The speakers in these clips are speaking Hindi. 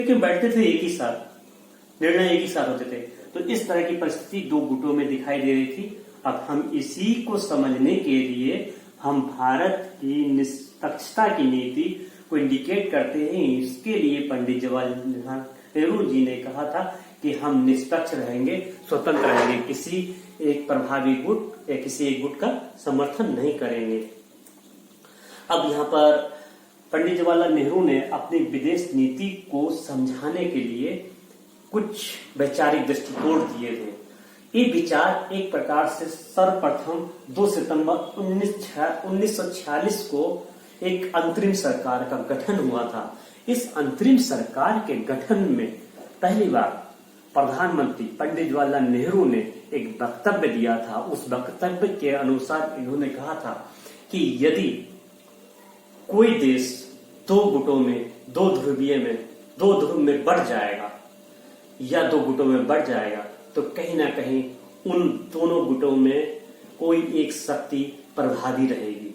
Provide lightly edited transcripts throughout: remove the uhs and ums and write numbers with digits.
लेकिन बैठते थे एक ही साथ, निर्णय एक ही साथ होते थे। तो इस तरह की परिस्थिति दो गुटों में दिखाई दे रही थी। अब हम इसी को समझने के लिए हम भारत की निष्पक्षता की नीति को इंडिकेट करते हैं। इसके लिए पंडित जवाहरलाल नेहरू जी ने कहा था कि हम निष्पक्ष रहेंगे, स्वतंत्र रहेंगे, किसी एक प्रभावी गुट या किसी एक गुट का समर्थन नहीं करेंगे। अब यहाँ पर पंडित जवाहरलाल नेहरू ने अपनी विदेश नीति को समझाने के लिए कुछ वैचारिक दृष्टिकोण दिए थे। ये विचार एक प्रकार से सर्वप्रथम 2 सितंबर 1946 को एक अंतरिम सरकार का गठन हुआ था। इस अंतरिम सरकार के गठन में पहली बार प्रधानमंत्री पंडित जवाहरलाल नेहरू ने एक वक्तव्य दिया था। उस वक्तव्य के अनुसार इन्होंने कहा था कि यदि कोई देश दो गुटों में, दो ध्रुव में बढ़ जाएगा या दो गुटों में बढ़ जाएगा तो कहीं ना कहीं उन दोनों गुटों में कोई एक शक्ति प्रभावी रहेगी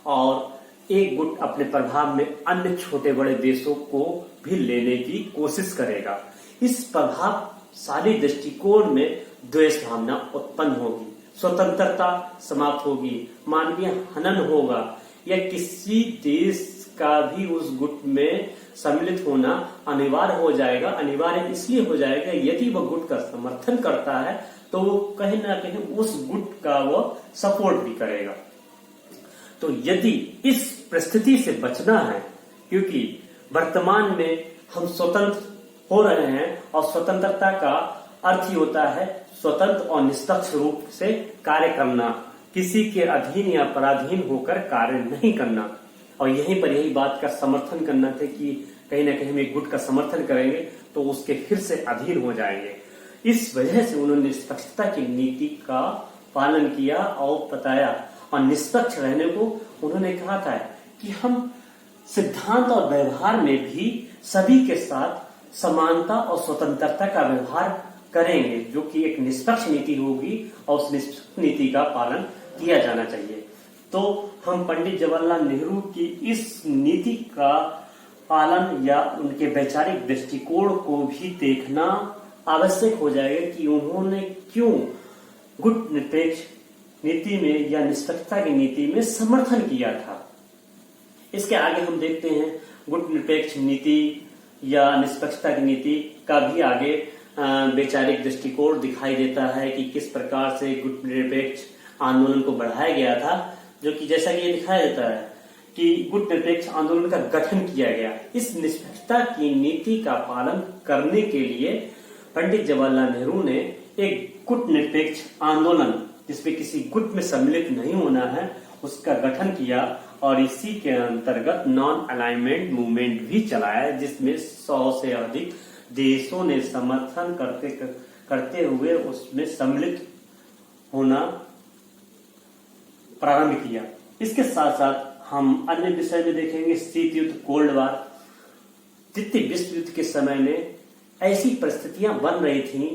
और एक गुट अपने प्रभाव में अन्य छोटे बड़े देशों को भी लेने की कोशिश करेगा। इस प्रभावशाली दृष्टिकोण में द्वेष भावना उत्पन्न होगी, स्वतंत्रता समाप्त होगी, मानवीय हनन होगा या किसी देश का भी उस गुट में सम्मिलित होना अनिवार्य हो जाएगा। अनिवार्य इसलिए हो जाएगा यदि वह गुट का समर्थन करता है तो वो कहीं ना कहीं उस गुट का वो सपोर्ट भी करेगा। तो यदि इस परिस्थिति से बचना है, क्योंकि वर्तमान में हम स्वतंत्र हो रहे हैं और स्वतंत्रता का अर्थ ही होता है स्वतंत्र और निष्पक्ष रूप से कार्य करना, किसी के अधीन या पराधीन होकर कार्य नहीं करना। और यहीं पर यही बात का समर्थन करना था कि कहीं ना कहीं हम एक गुट का समर्थन करेंगे तो उसके फिर से अधीन हो जाएंगे। इस वजह से उन्होंने निष्पक्षता की नीति का पालन किया और बताया और निष्पक्ष रहने को उन्होंने कहा था कि हम सिद्धांत और व्यवहार में भी सभी के साथ समानता और स्वतंत्रता का व्यवहार करेंगे, जो कि एक निष्पक्ष नीति होगी और उस निष्पक्ष नीति का पालन किया जाना चाहिए। तो हम पंडित जवाहरलाल नेहरू की इस नीति का पालन या उनके वैचारिक दृष्टिकोण को भी देखना आवश्यक हो जाएगा कि उन्होंने क्यों गुट निरपेक्ष नीति में या निष्पक्षता की नीति में समर्थन किया था। इसके आगे हम देखते हैं गुट निरपेक्ष नीति या निष्पक्षता की नीति का भी आगे वैचारिक दृष्टिकोण दिखाई देता है कि किस प्रकार से गुट निरपेक्ष आंदोलन को बढ़ाया गया था, जो कि जैसा कि ये दिखाया देता है कि गुट निरपेक्ष आंदोलन का गठन किया गया। इस निष्पक्षता की नीति का पालन करने के लिए पंडित जवाहरलाल नेहरू ने एक गुट निरपेक्ष आंदोलन, जिसमें किसी गुट में सम्मिलित नहीं होना है, उसका गठन किया और इसी के अंतर्गत नॉन अलाइनमेंट मूवमेंट भी चलाया, जिसमें 100 से अधिक देशों ने समर्थन करते हुए उसमें सम्मिलित होना प्रारंभ किया। इसके साथ साथ हम अन्य विषय में देखेंगे शीत युद्ध, कोल्ड वार। द्वितीय विश्व युद्ध के समय में ऐसी परिस्थितियां बन रही थीं,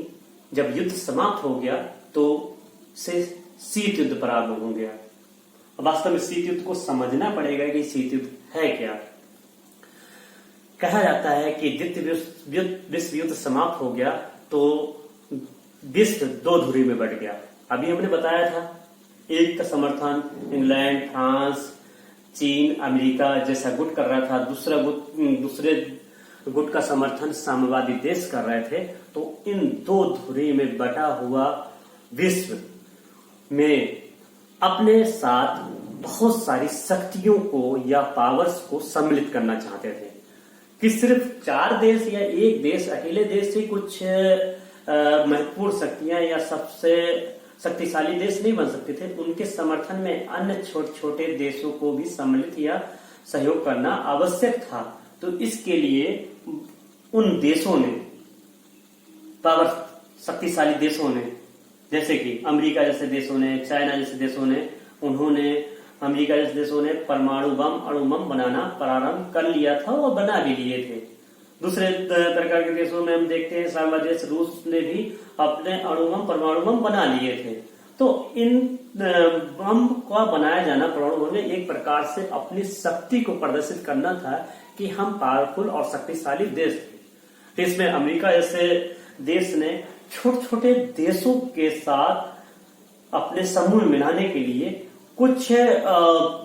जब युद्ध समाप्त हो गया तो से शीत युद्ध प्रारंभ हो गया। वास्तव में शीत युद्ध को समझना पड़ेगा कि शीत युद्ध है क्या। कहा जाता है कि द्वितीय विश्व युद्ध समाप्त हो गया तो विश्व दो ध्रुव में बढ़ गया। अभी हमने बताया था एक का समर्थन इंग्लैंड, फ्रांस, चीन, अमेरिका जैसा गुट कर रहा था, दूसरे गुट का समर्थन साम्यवादी देश कर रहे थे। तो इन दो ध्रुव में बटा हुआ विश्व में अपने साथ बहुत सारी शक्तियों को या पावर्स को सम्मिलित करना चाहते थे कि सिर्फ 4 देश या एक देश, अकेले देश से कुछ महत्वपूर्ण शक्तियां या सबसे शक्तिशाली देश नहीं बन सकते थे। उनके समर्थन में अन्य छोटे छोटे देशों को भी सम्मिलित या सहयोग करना आवश्यक था। तो इसके लिए उन देशों ने, पावर शक्तिशाली देशों ने, जैसे कि अमेरिका जैसे देशों ने, चाइना जैसे देशों ने, अमेरिका जैसे देशों ने परमाणु बम, अणु बम बनाना प्रारंभ कर लिया था और बना भी लिए थे। दूसरे प्रकार के देशों में हम देखते हैं साम्राज्य देश रूस ने भी अपने अणु बम, परमाणु बम बना लिए थे। तो इन बम का बनाया जाना, परमाणु बम ने एक प्रकार से अपनी शक्ति को प्रदर्शित करना था कि हम पावरफुल और शक्तिशाली देश थे। तो इसमें अमेरिका जैसे देश ने छोटे छोटे देशों के साथ अपने समूह मिलाने के लिए कुछ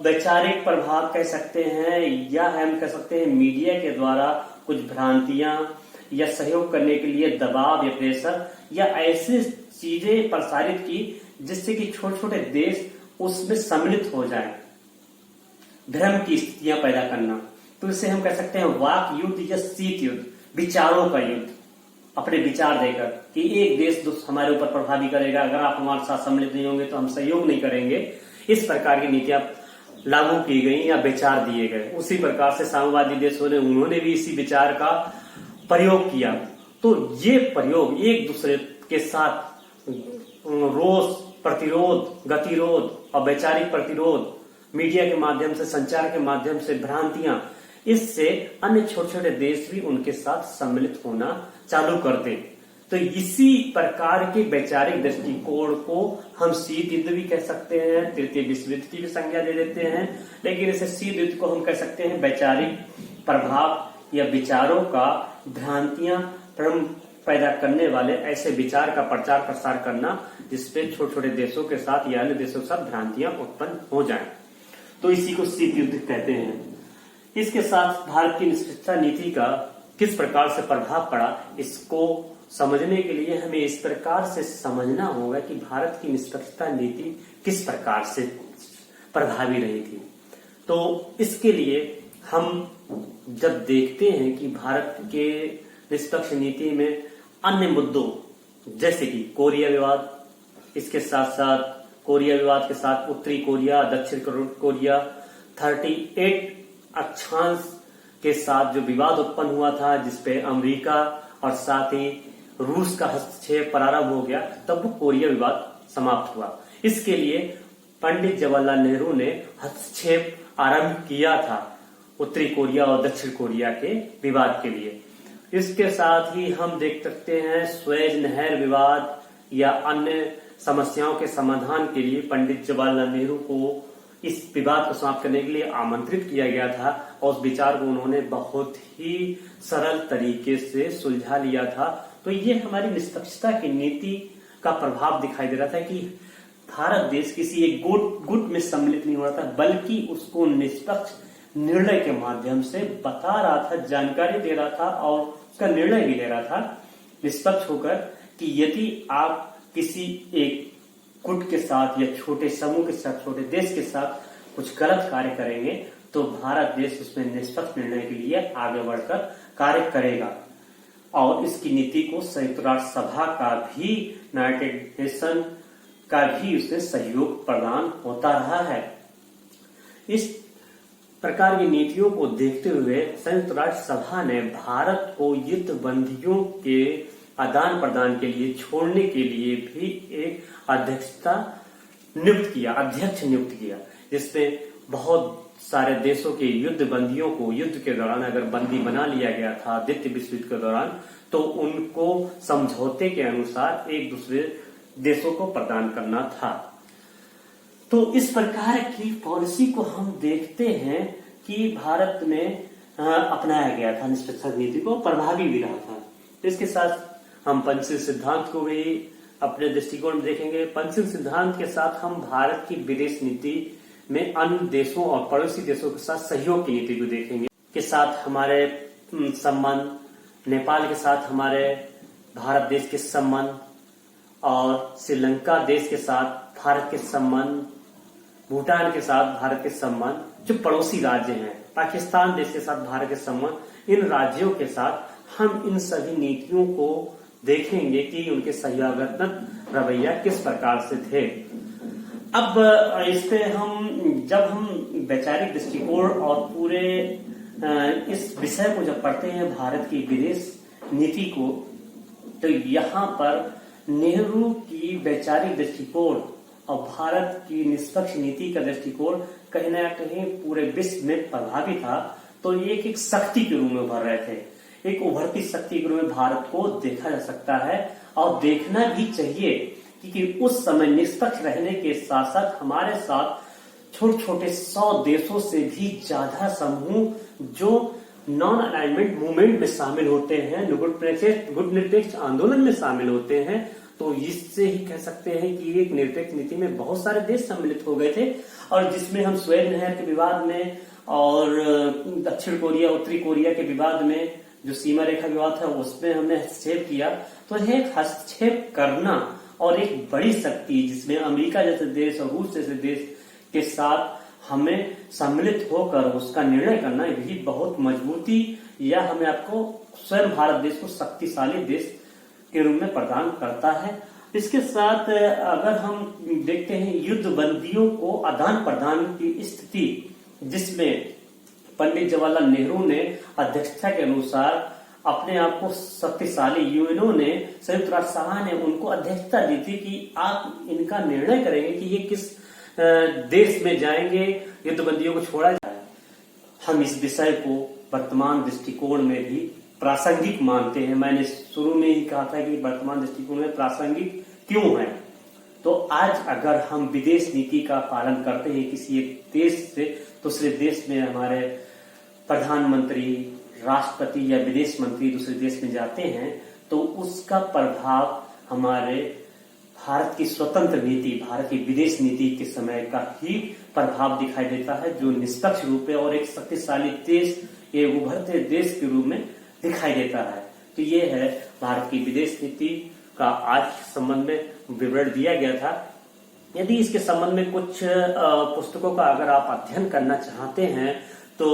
वैचारिक प्रभाव कह सकते हैं, या हम कह सकते हैं मीडिया के द्वारा कुछ भ्रांतियां या सहयोग करने के लिए दबाव या प्रेशर या ऐसी चीजें प्रसारित की जिससे कि छोटे छोटे देश उसमें सम्मिलित हो जाए, भ्रम की स्थितियां पैदा करना। तो इसे हम कह सकते हैं वाक युद्ध या शीत युद्ध, विचारों का युद्ध, अपने विचार देकर कि एक देश हमारे ऊपर प्रभावी करेगा, अगर आप हमारे साथ सम्मिलित नहीं होंगे तो हम सहयोग नहीं करेंगे। इस प्रकार की नीतियां लागू की गई या विचार दिए गए। उसी प्रकार से साम्यवादी देशों ने उन्होंने भी इसी विचार का प्रयोग किया। तो ये प्रयोग एक दूसरे के साथ रोष, प्रतिरोध, गतिरोध और वैचारिक प्रतिरोध, मीडिया के माध्यम से, संचार के माध्यम से भ्रांतियां, इससे अन्य छोटे छोटे देश भी उनके साथ सम्मिलित होना चालू कर दे। तो इसी प्रकार के वैचारिक दृष्टिकोण को हम शीत युद्ध भी कह सकते हैं, तृतीय विश्व युद्ध की भी संज्ञा दे देते हैं, लेकिन इसे शीत युद्ध को हम कह सकते हैं वैचारिक प्रभाव या विचारों का भ्रांतियां पैदा करने वाले ऐसे विचार का प्रचार प्रसार करना जिसपे छोटे छोटे देशों के साथ या अन्य देशों के साथ भ्रांतियां उत्पन्न हो जाएं। तो इसी को शीत युद्ध कहते हैं। इसके साथ भारत की निष्पक्षता नीति का किस प्रकार से प्रभाव पड़ा, इसको समझने के लिए हमें इस प्रकार से समझना होगा कि भारत की निष्पक्षता नीति किस प्रकार से प्रभावी रही थी। तो इसके लिए हम जब देखते हैं कि भारत के निष्पक्ष नीति में अन्य मुद्दों जैसे कि कोरिया विवाद, इसके साथ साथ कोरिया विवाद के साथ उत्तरी कोरिया, दक्षिण कोरिया, 38 अक्षांश के साथ जो विवाद उत्पन्न हुआ था, जिसपे अमेरिका और साथ ही रूस का हस्तक्षेप प्रारंभ हो गया, तब वो कोरिया विवाद समाप्त हुआ। इसके लिए पंडित जवाहरलाल नेहरू ने हस्तक्षेप आरंभ किया था उत्तरी कोरिया और दक्षिण कोरिया के विवाद के लिए। इसके साथ ही हम देख सकते हैं स्वेज नहर विवाद या अन्य समस्याओं के समाधान के लिए पंडित जवाहरलाल नेहरू को इस विवाद को समाप्त करने के लिए आमंत्रित किया गया था और उस विचार को उन्होंने बहुत ही सरल तरीके से सुलझा लिया था। तो ये हमारी निष्पक्षता की नीति का प्रभाव दिखाई दे रहा था कि भारत देश किसी एक गुट में सम्मिलित नहीं हो रहा था, बल्कि उसको निष्पक्ष निर्णय के माध्यम से बता रहा था, जानकारी दे रहा था और उसका निर्णय भी ले रहा था निष्पक्ष होकर कि यदि आप किसी एक गुट के साथ या छोटे समूह के साथ, छोटे देश के साथ कुछ गलत कार्य करेंगे तो भारत देश उसमें निष्पक्ष निर्णय के लिए आगे बढ़कर कार्य करेगा। और इसकी नीति को संयुक्त राष्ट्र सभा का भी, यूनाइटेड नेशन का भी उसमें सहयोग प्रदान होता रहा है। इस प्रकार की नीतियों को देखते हुए संयुक्त राष्ट्र सभा ने भारत को युद्ध बंदियों के आदान प्रदान के लिए छोड़ने के लिए भी एक अध्यक्ष नियुक्त किया, जिसमें बहुत सारे देशों के युद्ध बंदियों को युद्ध के दौरान अगर बंदी बना लिया गया था द्वितीय विश्व युद्ध के दौरान, तो उनको समझौते के अनुसार एक दूसरे देशों को प्रदान करना था। तो इस प्रकार की पॉलिसी को हम देखते हैं कि भारत में अपनाया गया था, निष्पक्षता नीति को प्रभावी भी रहा था। इसके साथ हम पंचशील सिद्धांत को भी अपने दृष्टिकोण में देखेंगे। पंचशील सिद्धांत के साथ हम भारत की विदेश नीति में अन्य देशों और पड़ोसी देशों के साथ सहयोग की नीति को देखेंगे। के साथ हमारे संबंध, नेपाल के साथ हमारे भारत देश के संबंध और श्रीलंका देश के साथ भारत के संबंध, भूटान के साथ भारत के संबंध, जो पड़ोसी राज्य हैं, पाकिस्तान देश के साथ भारत के संबंध, इन राज्यों के साथ हम इन सभी नीतियों को देखेंगे कि उनके सहयोगात्मक रवैया किस प्रकार से थे। अब इस पे जब हम वैचारिक दृष्टिकोण और पूरे इस विषय को जब पढ़ते हैं भारत की विदेश नीति को, तो यहाँ पर नेहरू की वैचारिक दृष्टिकोण और भारत की निष्पक्ष नीति का दृष्टिकोण कहीं ना कहीं पूरे विश्व में प्रभावी था। तो ये एक शक्ति के रूप में उभर रहे थे, एक उभरती शक्ति के रूप में भारत को देखा जा सकता है और देखना भी चाहिए, क्योंकि उस समय निष्पक्ष रहने के साथ साथ हमारे साथ छोटे छोटे 100 देशों से भी ज्यादा समूह जो नॉन अलाइनमेंट मूवमेंट में शामिल होते हैं, गुट निरपेक्ष आंदोलन में शामिल होते हैं, तो इससे ही कह सकते हैं कि एक निरपेक्ष नीति में बहुत सारे देश सम्मिलित हो गए थे। और जिसमें हम स्वेज नहर के विवाद में और दक्षिण कोरिया उत्तरी कोरिया के विवाद में जो सीमा रेखा विवाद था उसमें हमने हस्तक्षेप किया। तो एक हस्तक्षेप करना और एक बड़ी शक्ति जिसमें अमेरिका जैसे देश और रूस जैसे देश के साथ हमें सम्मिलित होकर उसका निर्णय करना, यही बहुत मजबूती या हमें आपको स्वयं भारत देश को शक्तिशाली देश के रूप में प्रदान करता है। इसके साथ अगर हम देखते हैं युद्ध बंदियों को आदान प्रदान की स्थिति, जिसमें पंडित जवाहरलाल नेहरू ने अध्यक्षता के अनुसार अपने आप को शक्तिशाली, यूएनओ ने, संयुक्त राष्ट्र सभा ने उनको अध्यक्षता दी थी कि आप इनका निर्णय करेंगे कि ये किस देश में जाएंगे, युद्धबंदियों को छोड़ा जाए। हम इस विषय को वर्तमान दृष्टिकोण में भी प्रासंगिक मानते हैं। मैंने शुरू में ही कहा था कि वर्तमान दृष्टिकोण में प्रासंगिक क्यों है। तो आज अगर हम विदेश नीति का पालन करते हैं किसी एक देश से दूसरे देश में, हमारे प्रधानमंत्री, राष्ट्रपति या विदेश मंत्री दूसरे देश में जाते हैं, तो उसका प्रभाव हमारे भारत की स्वतंत्र नीति, भारत की विदेश नीति के समय का ही प्रभाव दिखाई देता है, जो निष्पक्ष रूप में और एक शक्तिशाली देश, एक उभरते देश के रूप में दिखाई देता है। तो ये है भारत की विदेश नीति का आज संबंध में विवरण दिया गया था। यदि इसके संबंध में कुछ पुस्तकों का अगर आप अध्ययन करना चाहते हैं तो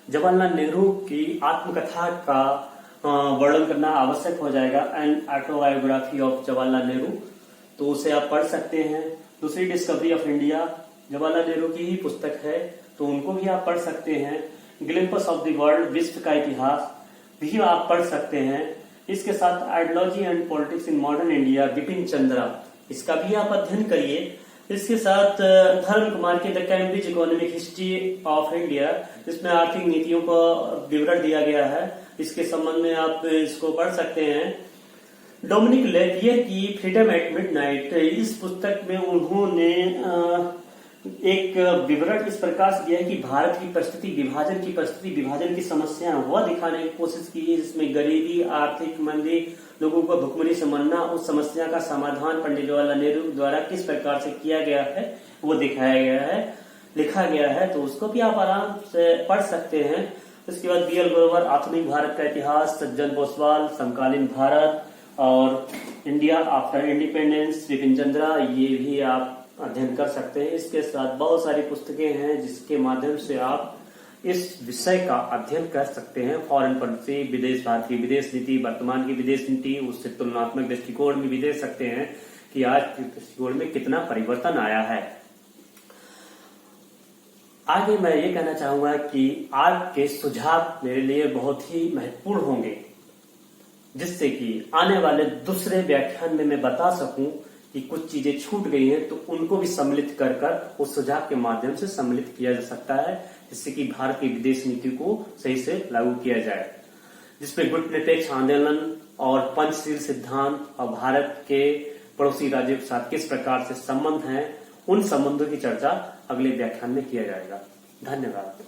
जवाहरलाल नेहरू की आत्मकथा का वर्णन करना आवश्यक हो जाएगा, an autobiography of Jawaharlal Nehru, तो उसे आप पढ़ सकते हैं। दूसरी discovery of India Jawaharlal Nehru की ही पुस्तक है, तो उनको भी आप पढ़ सकते हैं। ग्लिम्पस ऑफ द वर्ल्ड, विश्व का इतिहास भी आप पढ़ सकते हैं। इसके साथ ideology and politics in modern India, Bipin Chandra, इसका भी आप अध्ययन करिए। इसके साथ धर्म कुमार के the Cambridge economic history of India, जिसमें आर्थिक नीतियों का विवरण दिया गया है, इसके संबंध में आप इसको पढ़ सकते हैं। डोमिनिक लेवियर की फ्रीडम एट मिडनाइट, इस पुस्तक में उन्होंने एक विवरण इस प्रकार से दिया है कि भारत की परिस्थिति, विभाजन की समस्या वह दिखाने की कोशिश की है जिसमें गरीबी, आर्थिक मंदी, लोगों को भुखमरी से मरना, उस समस्या का समाधान पंडित जवाहरलाल नेहरू द्वारा किस प्रकार से किया गया है वो दिखाया गया है, लिखा गया है, तो उसको भी आप आराम से पढ़ सकते हैं। उसके बाद बी एल ग्रोवर, आधुनिक भारत का इतिहास, सज्जन बोसवाल, समकालीन भारत और India after independence, Bipin Chandra, ये भी आप अध्ययन कर सकते हैं। इसके साथ बहुत सारी पुस्तकें हैं जिसके माध्यम से आप इस विषय का अध्ययन कर सकते हैं। फॉरेन पॉलिसी, विदेश, भारत की विदेश नीति, वर्तमान की विदेश नीति, उससे तुलनात्मक दृष्टिकोण में भी देख सकते हैं कि आज के दृष्टिकोण में कितना परिवर्तन आया है। आगे मैं ये कहना चाहूंगा कि आज के सुझाव मेरे लिए बहुत ही महत्वपूर्ण होंगे, जिससे कि आने वाले दूसरे व्याख्यान में मैं बता सकूं कि कुछ चीजें छूट गई हैं, तो उनको भी सम्मिलित कर उस सुझाव के माध्यम से सम्मिलित किया जा सकता है, जिससे कि भारत की विदेश नीति को सही से लागू किया जाए, जिसमें गुट निरपेक्ष आंदोलन और पंचशील सिद्धांत और भारत के पड़ोसी राज्यों के साथ किस प्रकार से संबंध हैं, उन संबंधों की चर्चा अगले व्याख्यान में किया जाएगा। धन्यवाद।